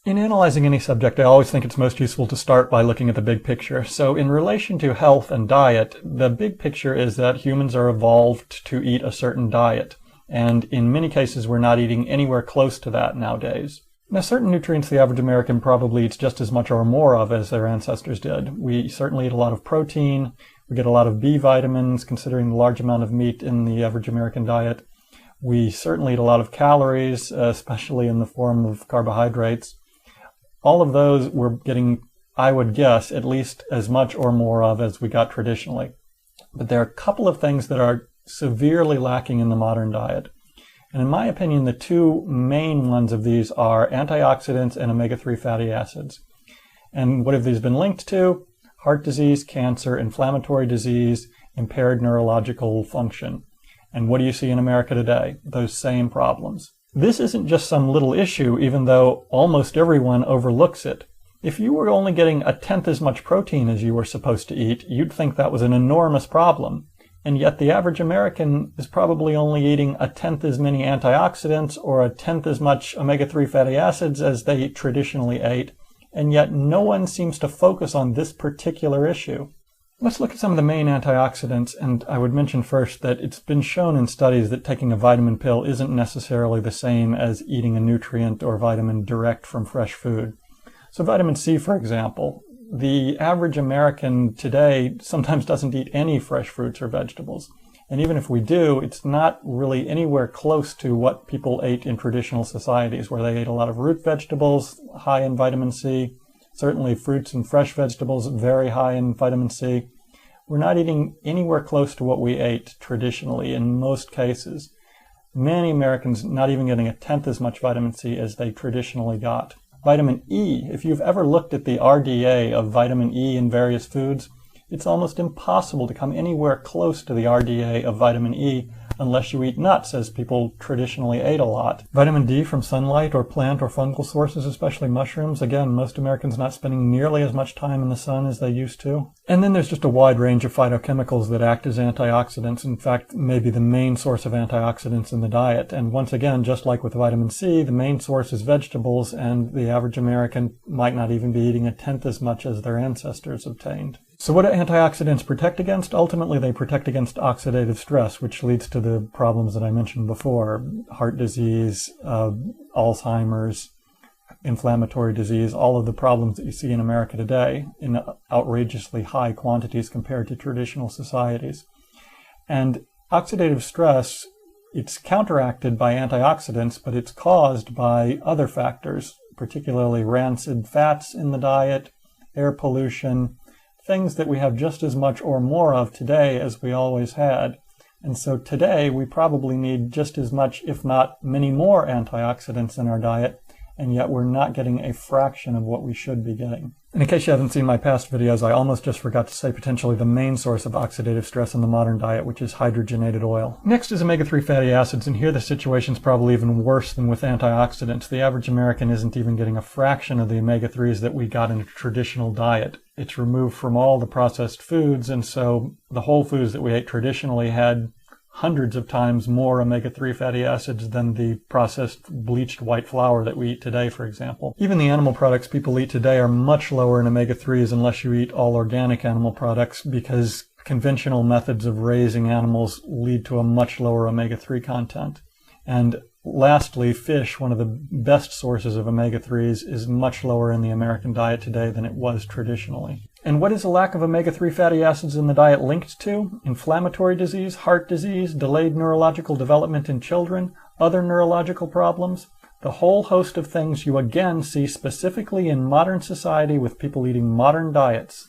In analyzing any subject, I always think it's most useful to start by looking at the big picture. So in relation to health and diet, the big picture is that humans are evolved to eat a certain diet. And in many cases, we're not eating anywhere close to that nowadays. Now, certain nutrients the average American probably eats just as much or more of as their ancestors did. We certainly eat a lot of protein. We get a lot of B vitamins, considering the large amount of meat in the average American diet. We certainly eat a lot of calories, especially in the form of carbohydrates. All of those we're getting, I would guess, at least as much or more of as we got traditionally. But there are a couple of things that are severely lacking in the modern diet. And in my opinion, the two main ones of these are antioxidants and omega-3 fatty acids. And what have these been linked to? Heart disease, cancer, inflammatory disease, impaired neurological function. And what do you see in America today? Those same problems. This isn't just some little issue, even though almost everyone overlooks it. If you were only getting a tenth as much protein as you were supposed to eat, you'd think that was an enormous problem. And yet the average American is probably only eating a tenth as many antioxidants or a tenth as much omega-3 fatty acids as they traditionally ate, and yet no one seems to focus on this particular issue. Let's look at some of the main antioxidants, and I would mention first that it's been shown in studies that taking a vitamin pill isn't necessarily the same as eating a nutrient or vitamin direct from fresh food. So vitamin C, for example, the average American today sometimes doesn't eat any fresh fruits or vegetables. And even if we do, it's not really anywhere close to what people ate in traditional societies, where they ate a lot of root vegetables, high in vitamin C. Certainly fruits and fresh vegetables, very high in vitamin C. We're not eating anywhere close to what we ate traditionally in most cases. Many Americans not even getting a tenth as much vitamin C as they traditionally got. Vitamin E, if you've ever looked at the RDA of vitamin E in various foods, it's almost impossible to come anywhere close to the RDA of vitamin E unless you eat nuts, as people traditionally ate a lot. Vitamin D from sunlight or plant or fungal sources, especially mushrooms. Again, most Americans not spending nearly as much time in the sun as they used to. And then there's just a wide range of phytochemicals that act as antioxidants. In fact, maybe the main source of antioxidants in the diet. And once again, just like with vitamin C, the main source is vegetables, and the average American might not even be eating a tenth as much as their ancestors obtained. So what do antioxidants protect against? Ultimately, they protect against oxidative stress, which leads to the problems that I mentioned before: heart disease, Alzheimer's, inflammatory disease, all of the problems that you see in America today in outrageously high quantities compared to traditional societies. And oxidative stress, it's counteracted by antioxidants, but it's caused by other factors, particularly rancid fats in the diet, air pollution, things that we have just as much or more of today as we always had. And so today we probably need just as much, if not many more, antioxidants in our diet, and yet we're not getting a fraction of what we should be getting. And in case you haven't seen my past videos, I almost just forgot to say potentially the main source of oxidative stress in the modern diet, which is hydrogenated oil. Next is omega-3 fatty acids, and here the situation's probably even worse than with antioxidants. The average American isn't even getting a fraction of the omega-3s that we got in a traditional diet. It's removed from all the processed foods, and so the whole foods that we ate traditionally had hundreds of times more omega-3 fatty acids than the processed bleached white flour that we eat today, for example. Even the animal products people eat today are much lower in omega-3s unless you eat all organic animal products, because conventional methods of raising animals lead to a much lower omega-3 content. And lastly, fish, one of the best sources of omega-3s, is much lower in the American diet today than it was traditionally. And what is the lack of omega-3 fatty acids in the diet linked to? Inflammatory disease, heart disease, delayed neurological development in children, other neurological problems, the whole host of things you again see specifically in modern society with people eating modern diets.